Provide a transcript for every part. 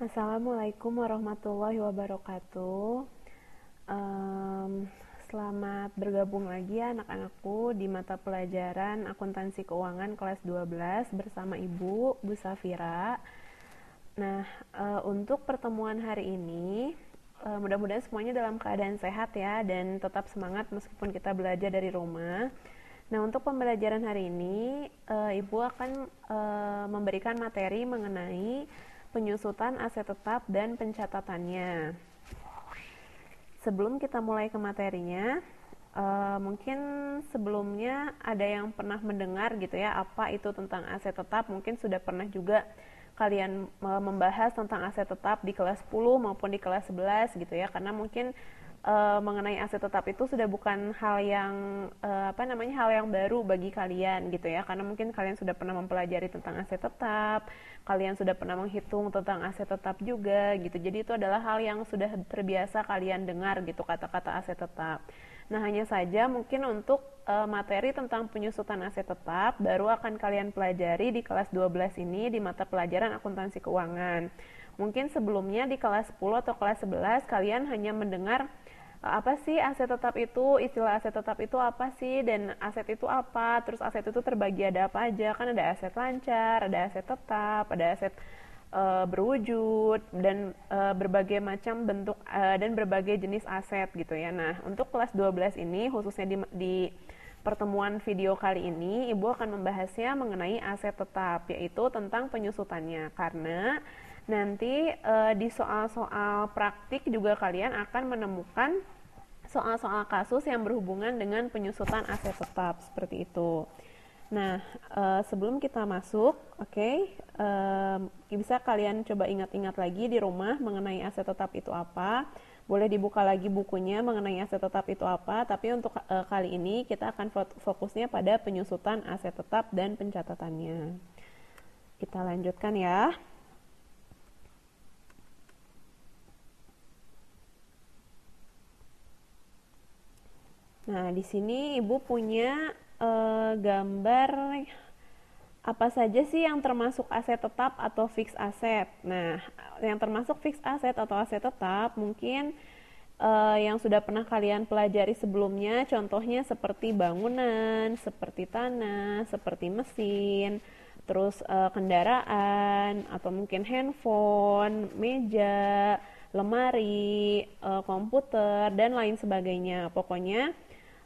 Assalamualaikum warahmatullahi wabarakatuh. Em, Selamat bergabung lagi ya anak-anakku di mata pelajaran Akuntansi Keuangan kelas 12 bersama Ibu, Bu Safira. Nah, untuk pertemuan hari ini, mudah-mudahan semuanya dalam keadaan sehat ya dan tetap semangat meskipun kita belajar dari rumah. Nah, untuk pembelajaran hari ini, Ibu akan memberikan materi mengenai penyusutan aset tetap dan pencatatannya. Sebelum kita mulai ke materinya, mungkin sebelumnya ada yang pernah mendengar gitu ya, apa itu tentang aset tetap. Mungkin sudah pernah juga kalian membahas tentang aset tetap di kelas 10 maupun di kelas 11 gitu ya, karena mungkin mengenai aset tetap itu sudah bukan hal yang hal yang baru bagi kalian gitu ya, karena mungkin kalian sudah pernah mempelajari tentang aset tetap, kalian sudah pernah menghitung tentang aset tetap juga gitu. Jadi itu adalah hal yang sudah terbiasa kalian dengar gitu, kata-kata aset tetap. Nah, hanya saja mungkin untuk materi tentang penyusutan aset tetap baru akan kalian pelajari di kelas 12 ini di mata pelajaran akuntansi keuangan. Mungkin sebelumnya di kelas 10 atau kelas 11 kalian hanya mendengar apa sih aset tetap itu, istilah aset tetap itu apa sih, dan aset itu apa, terus aset itu terbagi ada apa aja. Kan ada aset lancar, ada aset tetap, ada aset berwujud, dan berbagai macam bentuk dan berbagai jenis aset gitu ya. Nah, untuk kelas 12 ini khususnya di pertemuan video kali ini Ibu akan membahasnya mengenai aset tetap, yaitu tentang penyusutannya, karena nanti di soal-soal praktik juga kalian akan menemukan soal-soal kasus yang berhubungan dengan penyusutan aset tetap seperti itu. Nah, sebelum kita masuk, bisa kalian coba ingat-ingat lagi di rumah mengenai aset tetap itu apa. Boleh dibuka lagi bukunya mengenai aset tetap itu apa, tapi untuk kali ini kita akan fokusnya pada penyusutan aset tetap dan pencatatannya. Kita lanjutkan ya. Nah, di sini Ibu punya gambar apa saja sih yang termasuk aset tetap atau fixed asset. Nah, yang termasuk fixed asset atau aset tetap mungkin yang sudah pernah kalian pelajari sebelumnya, contohnya seperti bangunan, seperti tanah, seperti mesin, terus kendaraan, atau mungkin handphone, meja, lemari, komputer, dan lain sebagainya. Pokoknya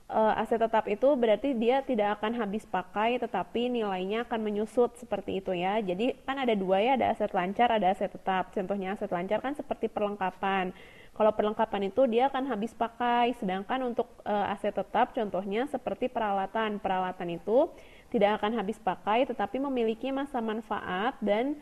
aset tetap itu berarti dia tidak akan habis pakai, tetapi nilainya akan menyusut seperti itu ya. Jadi kan ada dua ya, ada aset lancar, ada aset tetap. Contohnya aset lancar kan seperti perlengkapan. Kalau perlengkapan itu dia akan habis pakai, sedangkan untuk aset tetap contohnya seperti peralatan. Peralatan itu tidak akan habis pakai, tetapi memiliki masa manfaat dan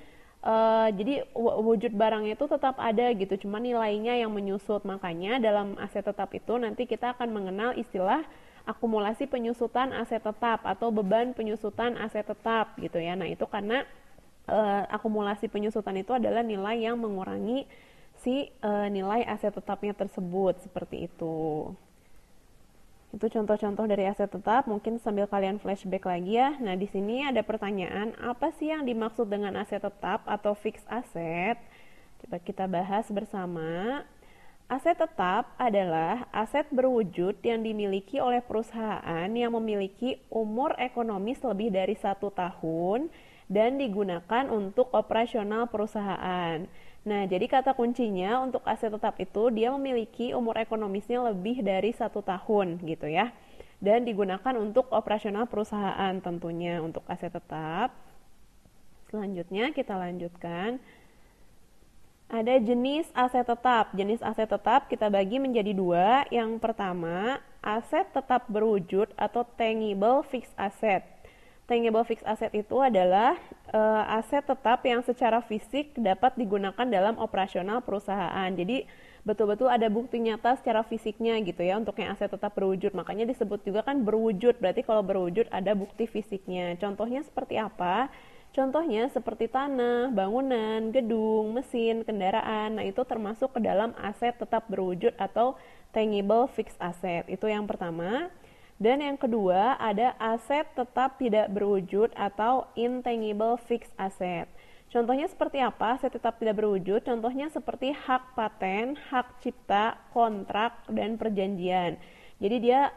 jadi wujud barangnya itu tetap ada gitu, cuma nilainya yang menyusut. Makanya dalam aset tetap itu nanti kita akan mengenal istilah akumulasi penyusutan aset tetap atau beban penyusutan aset tetap gitu ya. Nah, itu karena akumulasi penyusutan itu adalah nilai yang mengurangi si nilai aset tetapnya tersebut, seperti itu. Itu contoh-contoh dari aset tetap, mungkin sambil kalian flashback lagi ya. Nah, di sini ada pertanyaan, apa sih yang dimaksud dengan aset tetap atau fixed asset? Coba kita bahas bersama. Aset tetap adalah aset berwujud yang dimiliki oleh perusahaan yang memiliki umur ekonomis lebih dari 1 tahun dan digunakan untuk operasional perusahaan. Nah, jadi kata kuncinya untuk aset tetap itu dia memiliki umur ekonomisnya lebih dari 1 tahun gitu ya, dan digunakan untuk operasional perusahaan tentunya untuk aset tetap. Selanjutnya kita lanjutkan. Ada jenis aset tetap. Jenis aset tetap kita bagi menjadi dua. Yang pertama, aset tetap berwujud atau tangible fixed asset. Tangible fixed asset itu adalah aset tetap yang secara fisik dapat digunakan dalam operasional perusahaan. Jadi betul-betul ada bukti nyata secara fisiknya gitu ya untuk yang aset tetap berwujud. Makanya disebut juga kan berwujud. Berarti kalau berwujud ada bukti fisiknya. Contohnya seperti apa? Contohnya seperti tanah, bangunan, gedung, mesin, kendaraan. Nah, itu termasuk ke dalam aset tetap berwujud atau tangible fixed asset. Itu yang pertama. Dan yang kedua ada aset tetap tidak berwujud atau intangible fixed asset. Contohnya seperti apa aset tetap tidak berwujud? Contohnya seperti hak paten, hak cipta, kontrak, dan perjanjian. Jadi dia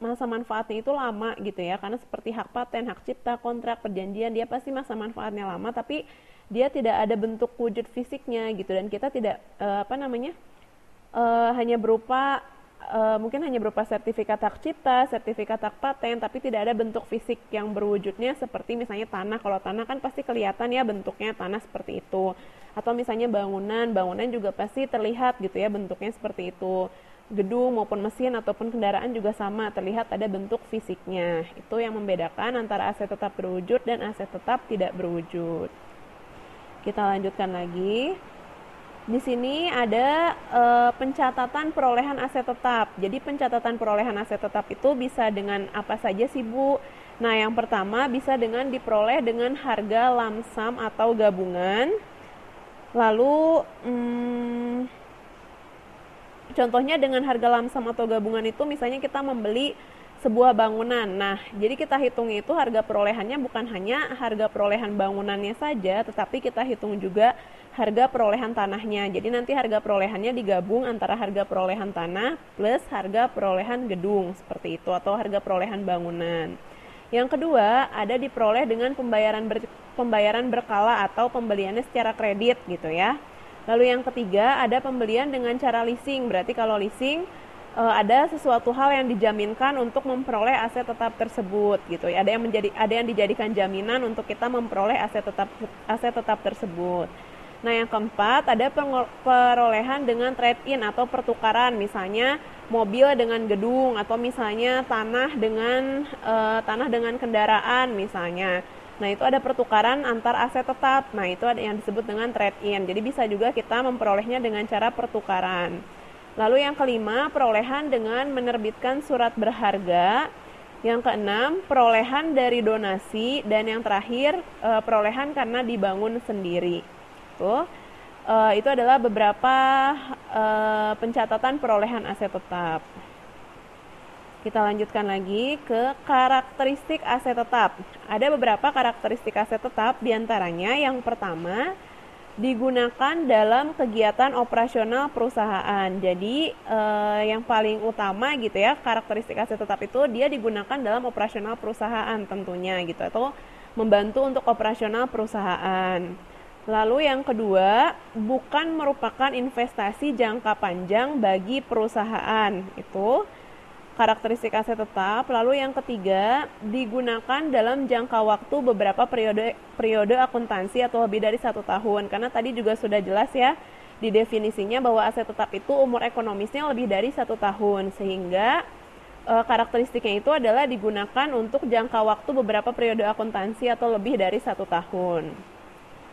masa manfaatnya itu lama gitu ya, karena seperti hak paten, hak cipta, kontrak, perjanjian, dia pasti masa manfaatnya lama, tapi dia tidak ada bentuk wujud fisiknya gitu, dan kita tidak hanya berupa mungkin hanya berupa sertifikat hak cipta, sertifikat hak paten, tapi tidak ada bentuk fisik yang berwujudnya seperti misalnya tanah. Kalau tanah kan pasti kelihatan ya bentuknya tanah seperti itu. Atau misalnya bangunan, bangunan juga pasti terlihat gitu ya bentuknya seperti itu. Gedung maupun mesin ataupun kendaraan juga sama, terlihat ada bentuk fisiknya. Itu yang membedakan antara aset tetap berwujud dan aset tetap tidak berwujud. Kita lanjutkan lagi. Di sini ada pencatatan perolehan aset tetap. Jadi pencatatan perolehan aset tetap itu bisa dengan apa saja sih Bu? Nah, yang pertama bisa dengan diperoleh dengan harga lamsam atau gabungan. Lalu contohnya dengan harga lamsam atau gabungan itu misalnya kita membeli sebuah bangunan. Nah, jadi kita hitung itu harga perolehannya bukan hanya harga perolehan bangunannya saja, tetapi kita hitung juga harga perolehan tanahnya. Jadi nanti harga perolehannya digabung antara harga perolehan tanah plus harga perolehan gedung seperti itu, atau harga perolehan bangunan. Yang kedua, ada diperoleh dengan pembayaran berkala atau pembeliannya secara kredit gitu ya. Lalu yang ketiga, ada pembelian dengan cara leasing. Berarti kalau leasing ada sesuatu hal yang dijaminkan untuk memperoleh aset tetap tersebut gitu ya. Ada yang dijadikan jaminan untuk kita memperoleh aset tetap tersebut. Nah, yang keempat ada perolehan dengan trade-in atau pertukaran, misalnya mobil dengan gedung atau misalnya tanah dengan kendaraan misalnya. Nah, itu ada pertukaran antar aset tetap. Nah, itu ada yang disebut dengan trade-in. Jadi bisa juga kita memperolehnya dengan cara pertukaran. Lalu yang kelima, perolehan dengan menerbitkan surat berharga. Yang keenam, perolehan dari donasi. Dan yang terakhir, perolehan karena dibangun sendiri. Itu adalah beberapa pencatatan perolehan aset tetap. Kita lanjutkan lagi ke karakteristik aset tetap. Ada beberapa karakteristik aset tetap, diantaranya yang pertama, digunakan dalam kegiatan operasional perusahaan. Jadi yang paling utama gitu ya, karakteristik aset tetap itu dia digunakan dalam operasional perusahaan tentunya gitu, atau membantu untuk operasional perusahaan. Lalu yang kedua, bukan merupakan investasi jangka panjang bagi perusahaan. Itu karakteristik aset tetap. Lalu yang ketiga, digunakan dalam jangka waktu beberapa periode akuntansi atau lebih dari 1 tahun. Karena tadi juga sudah jelas ya di definisinya bahwa aset tetap itu umur ekonomisnya lebih dari 1 tahun. Sehingga karakteristiknya itu adalah digunakan untuk jangka waktu beberapa periode akuntansi atau lebih dari 1 tahun.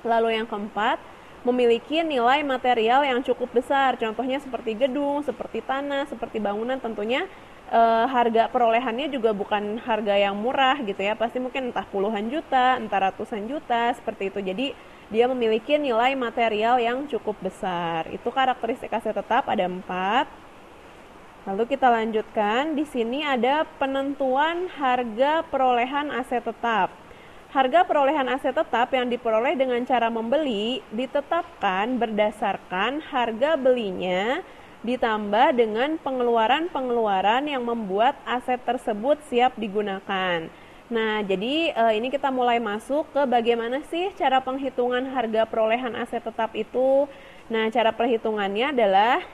Lalu yang keempat, memiliki nilai material yang cukup besar. Contohnya seperti gedung, seperti tanah, seperti bangunan, tentunya harga perolehannya juga bukan harga yang murah gitu ya. Pasti mungkin entah puluhan juta, entah ratusan juta, seperti itu. Jadi dia memiliki nilai material yang cukup besar. Itu karakteristik aset tetap, ada 4. Lalu kita lanjutkan. Di sini ada penentuan harga perolehan aset tetap. Harga perolehan aset tetap yang diperoleh dengan cara membeli ditetapkan berdasarkan harga belinya ditambah dengan pengeluaran-pengeluaran yang membuat aset tersebut siap digunakan. Nah, jadi ini kita mulai masuk ke bagaimana sih cara penghitungan harga perolehan aset tetap itu. Nah, cara perhitungannya adalah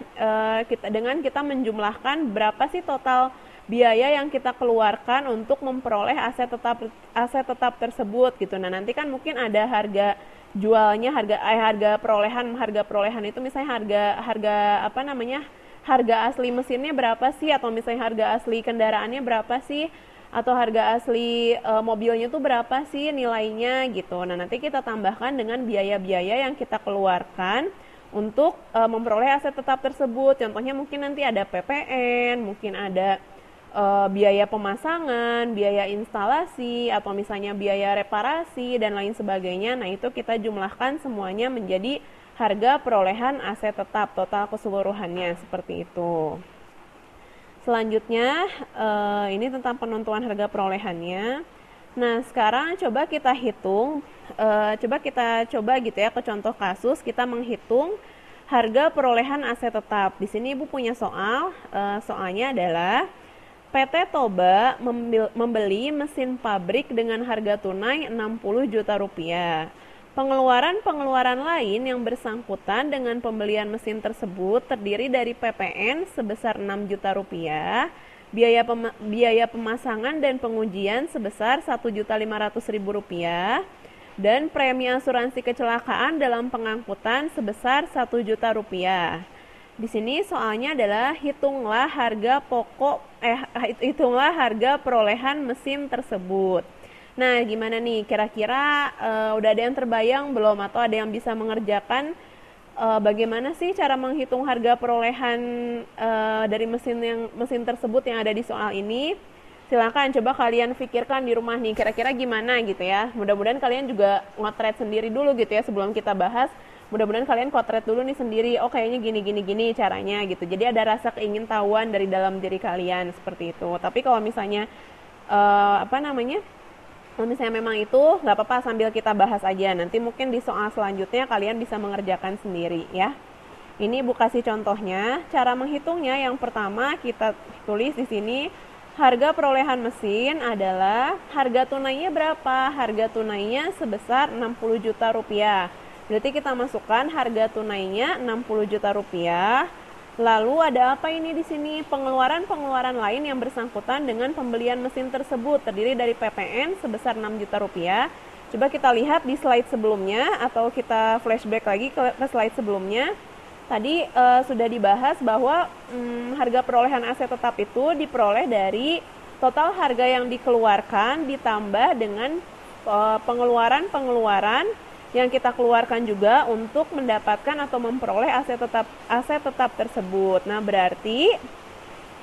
dengan kita menjumlahkan berapa sih total biaya yang kita keluarkan untuk memperoleh aset tetap tersebut gitu. Nah, nanti kan mungkin ada harga jualnya, harga perolehan itu misalnya harga asli mesinnya berapa sih, atau misalnya harga asli kendaraannya berapa sih, atau harga asli mobilnya tuh berapa sih nilainya gitu. Nah, nanti kita tambahkan dengan biaya-biaya yang kita keluarkan untuk memperoleh aset tetap tersebut. Contohnya mungkin nanti ada PPN, mungkin ada biaya pemasangan, biaya instalasi, atau misalnya biaya reparasi dan lain sebagainya. Nah, itu kita jumlahkan semuanya menjadi harga perolehan aset tetap total keseluruhannya, seperti itu. Selanjutnya ini tentang penentuan harga perolehannya. Nah, sekarang coba kita hitung, coba gitu ya ke contoh kasus, kita menghitung harga perolehan aset tetap. Di sini Ibu punya soal, soalnya adalah PT Toba membeli mesin pabrik dengan harga tunai 60 juta rupiah. Pengeluaran-pengeluaran lain yang bersangkutan dengan pembelian mesin tersebut terdiri dari PPN sebesar 6 juta rupiah, biaya pemasangan dan pengujian sebesar 1.500.000 rupiah, dan premi asuransi kecelakaan dalam pengangkutan sebesar 1 juta rupiah. Di sini soalnya adalah hitunglah harga perolehan mesin tersebut. Nah, gimana nih? Kira-kira udah ada yang terbayang belum atau ada yang bisa mengerjakan bagaimana sih cara menghitung harga perolehan dari mesin tersebut yang ada di soal ini? Silakan coba kalian pikirkan di rumah nih, kira-kira gimana gitu ya. Mudah-mudahan kalian juga ngotret sendiri dulu gitu ya sebelum kita bahas. Mudah-mudahan kalian potret dulu nih sendiri, oh kayaknya gini caranya gitu. Jadi ada rasa keingintahuan dari dalam diri kalian seperti itu. Tapi kalau misalnya kalau misalnya memang itu nggak apa-apa sambil kita bahas aja. Nanti mungkin di soal selanjutnya kalian bisa mengerjakan sendiri ya. Ini Ibu kasih contohnya. Cara menghitungnya yang pertama kita tulis di sini harga perolehan mesin adalah harga tunainya berapa? Harga tunainya sebesar 60 juta rupiah. Berarti kita masukkan harga tunainya 60 juta rupiah. Lalu ada apa ini di sini? Pengeluaran-pengeluaran lain yang bersangkutan dengan pembelian mesin tersebut terdiri dari PPN sebesar 6 juta rupiah. Coba kita lihat di slide sebelumnya atau kita flashback lagi ke slide sebelumnya. Tadi sudah dibahas bahwa harga perolehan aset tetap itu diperoleh dari total harga yang dikeluarkan ditambah dengan pengeluaran-pengeluaran yang kita keluarkan juga untuk mendapatkan atau memperoleh aset tetap tersebut. Nah, berarti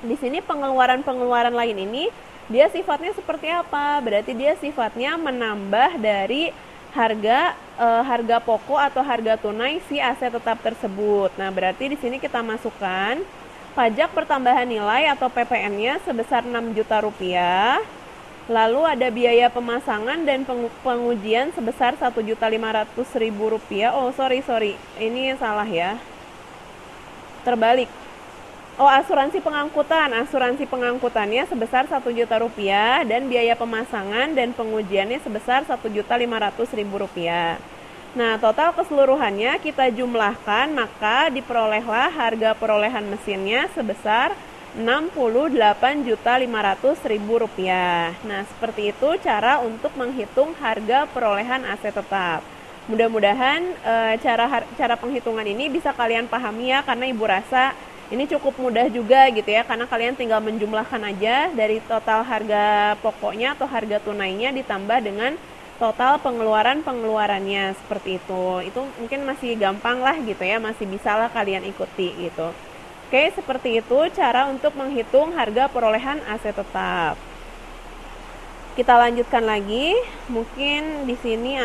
di sini pengeluaran-pengeluaran lain ini dia sifatnya seperti apa? Berarti dia sifatnya menambah dari harga pokok atau harga tunai si aset tetap tersebut. Nah, berarti di sini kita masukkan pajak pertambahan nilai atau PPN-nya sebesar 6 juta rupiah. Lalu ada biaya pemasangan dan pengujian sebesar 1.500.000 rupiah. Oh, sorry. Ini salah ya. Terbalik. Oh, asuransi pengangkutannya sebesar 1 juta rupiah dan biaya pemasangan dan pengujiannya sebesar 1.500.000 rupiah. Nah, total keseluruhannya kita jumlahkan, maka diperolehlah harga perolehan mesinnya sebesar 68.500.000 rupiah. Nah, seperti itu cara untuk menghitung harga perolehan aset tetap. Mudah-mudahan cara penghitungan ini bisa kalian pahami ya, karena Ibu rasa ini cukup mudah juga gitu ya, karena kalian tinggal menjumlahkan aja dari total harga pokoknya atau harga tunainya ditambah dengan total pengeluarannya seperti itu. Itu mungkin masih gampang lah gitu ya, masih bisa lah kalian ikuti gitu. Oke, seperti itu cara untuk menghitung harga perolehan aset tetap. Kita lanjutkan lagi. Mungkin di sini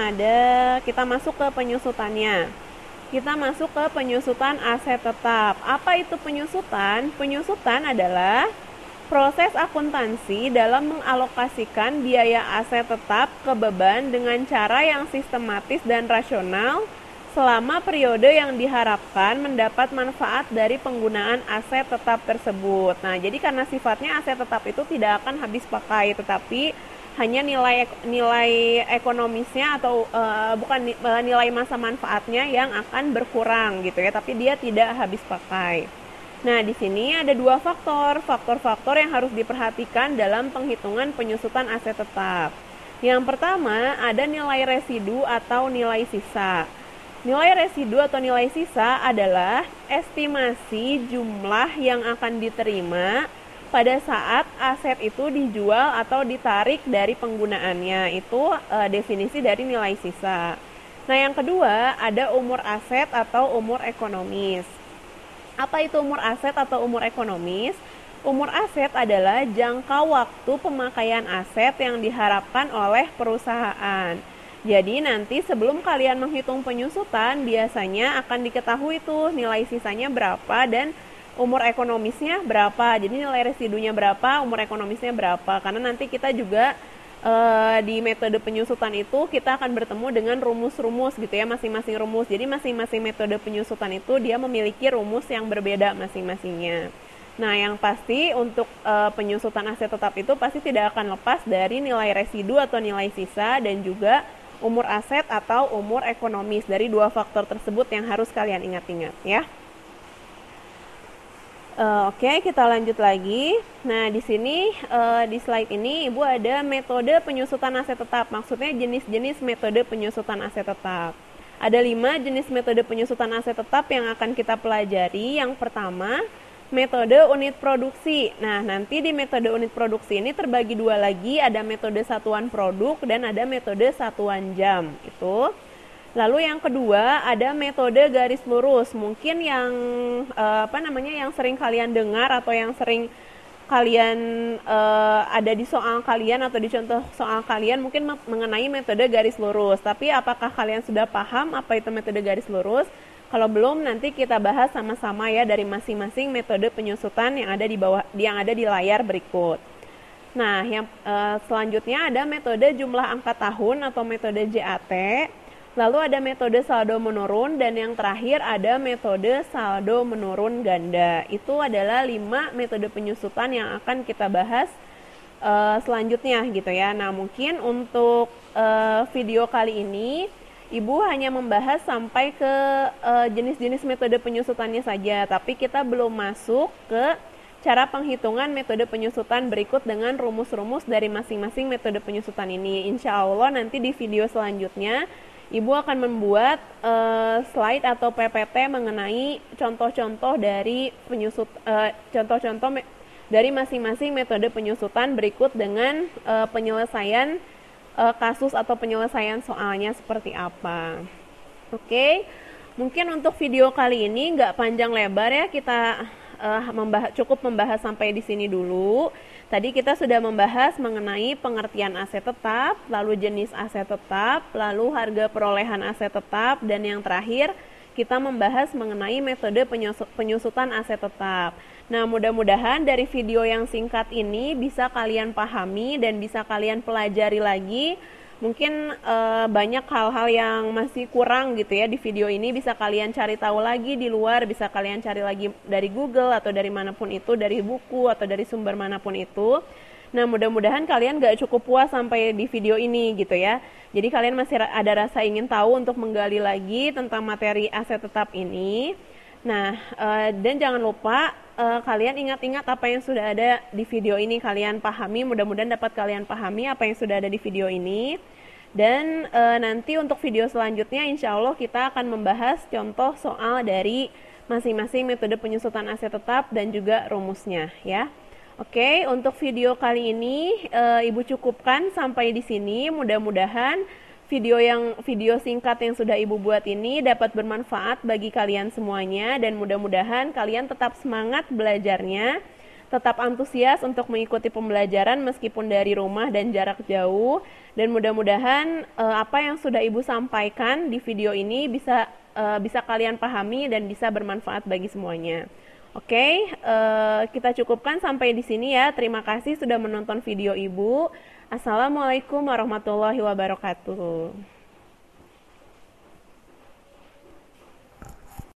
kita masuk ke penyusutannya. Kita masuk ke penyusutan aset tetap. Apa itu penyusutan? Penyusutan adalah proses akuntansi dalam mengalokasikan biaya aset tetap ke beban dengan cara yang sistematis dan rasional selama periode yang diharapkan mendapat manfaat dari penggunaan aset tetap tersebut. Nah, jadi karena sifatnya aset tetap itu tidak akan habis pakai, tetapi hanya nilai ekonomisnya atau bukan nilai masa manfaatnya yang akan berkurang gitu ya, tapi dia tidak habis pakai. Nah, di sini ada dua faktor yang harus diperhatikan dalam penghitungan penyusutan aset tetap. Yang pertama, ada nilai residu atau nilai sisa. Nilai residu atau nilai sisa adalah estimasi jumlah yang akan diterima pada saat aset itu dijual atau ditarik dari penggunaannya. Itu definisi dari nilai sisa. Nah, yang kedua ada umur aset atau umur ekonomis. Apa itu umur aset atau umur ekonomis? Umur aset adalah jangka waktu pemakaian aset yang diharapkan oleh perusahaan. Jadi nanti sebelum kalian menghitung penyusutan, biasanya akan diketahui tuh nilai sisanya berapa dan umur ekonomisnya berapa. Jadi nilai residunya berapa, umur ekonomisnya berapa. Karena nanti kita juga di metode penyusutan itu kita akan bertemu dengan rumus-rumus gitu ya, masing-masing rumus. Jadi masing-masing metode penyusutan itu dia memiliki rumus yang berbeda masing-masingnya. Nah, yang pasti untuk penyusutan aset tetap itu pasti tidak akan lepas dari nilai residu atau nilai sisa dan juga umur aset atau umur ekonomis. Dari dua faktor tersebut yang harus kalian ingat-ingat ya. Oke, kita lanjut lagi. Nah, di sini di slide ini Ibu ada metode penyusutan aset tetap. Maksudnya jenis-jenis metode penyusutan aset tetap. Ada 5 jenis metode penyusutan aset tetap yang akan kita pelajari. Yang pertama, metode unit produksi. Nah, nanti di metode unit produksi ini terbagi dua lagi, ada metode satuan produk dan ada metode satuan jam. Itu. Lalu yang kedua ada metode garis lurus. Mungkin yang yang sering kalian dengar atau yang sering kalian ada di soal kalian atau di contoh soal kalian mungkin mengenai metode garis lurus. Tapi apakah kalian sudah paham apa itu metode garis lurus? Kalau belum, nanti kita bahas sama-sama ya dari masing-masing metode penyusutan yang ada di bawah, yang ada di layar berikut. Nah, yang selanjutnya ada metode jumlah angka tahun atau metode JAT. Lalu ada metode saldo menurun dan yang terakhir ada metode saldo menurun ganda. Itu adalah 5 metode penyusutan yang akan kita bahas selanjutnya gitu ya. Nah, mungkin untuk video kali ini Ibu hanya membahas sampai ke jenis-jenis metode penyusutannya saja, tapi kita belum masuk ke cara penghitungan metode penyusutan berikut dengan rumus-rumus dari masing-masing metode penyusutan ini. Insya Allah nanti di video selanjutnya Ibu akan membuat slide atau PPT mengenai contoh-contoh dari contoh-contoh dari masing-masing metode penyusutan berikut dengan penyelesaian kasus atau penyelesaian soalnya seperti apa. Oke, mungkin untuk video kali ini nggak panjang lebar ya, kita cukup membahas sampai di sini dulu. Tadi kita sudah membahas mengenai pengertian aset tetap, lalu jenis aset tetap, lalu harga perolehan aset tetap, dan yang terakhir kita membahas mengenai metode penyusutan aset tetap. Nah, mudah-mudahan dari video yang singkat ini bisa kalian pahami dan bisa kalian pelajari lagi. Mungkin banyak hal-hal yang masih kurang gitu ya di video ini, bisa kalian cari tahu lagi di luar, bisa kalian cari lagi dari Google atau dari manapun itu, dari buku atau dari sumber manapun itu. Nah, mudah-mudahan kalian gak cukup puas sampai di video ini gitu ya. Jadi kalian masih ada rasa ingin tahu untuk menggali lagi tentang materi aset tetap ini. Nah, dan jangan lupa kalian ingat-ingat apa yang sudah ada di video ini, kalian pahami, mudah-mudahan dapat kalian pahami apa yang sudah ada di video ini. Dan nanti untuk video selanjutnya insya Allah kita akan membahas contoh soal dari masing-masing metode penyusutan aset tetap dan juga rumusnya ya. Oke, untuk video kali ini Ibu cukupkan sampai di sini. Mudah-mudahan video singkat yang sudah Ibu buat ini dapat bermanfaat bagi kalian semuanya dan mudah-mudahan kalian tetap semangat belajarnya, tetap antusias untuk mengikuti pembelajaran meskipun dari rumah dan jarak jauh, dan mudah-mudahan apa yang sudah Ibu sampaikan di video ini bisa kalian pahami dan bisa bermanfaat bagi semuanya. Oke, kita cukupkan sampai di sini ya. Terima kasih sudah menonton video Ibu. Assalamualaikum warahmatullahi wabarakatuh.